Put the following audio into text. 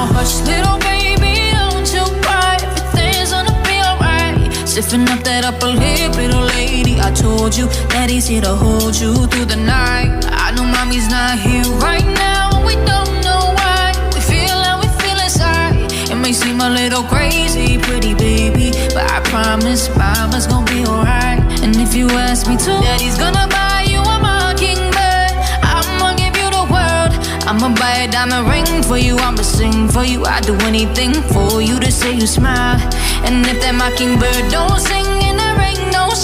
Now hush, little baby, don't you cry. Everything's gonna be alright. Stiffen up that upper lip, little lady. I told you that he's here to hold you through the night. I know mommy's not here right now, we don't know why. We feel how we feel inside. It may seem a little crazy, pretty baby, but I promise mama's gonna be alright. And if you ask me to, daddy's gonna buy you a mockingbird. I'ma give you the world. I'ma buy a diamond ring for you, I'ma sing for you. I'd do anything for you to say you smile. And if that mockingbird don't sing and there ain't no shine,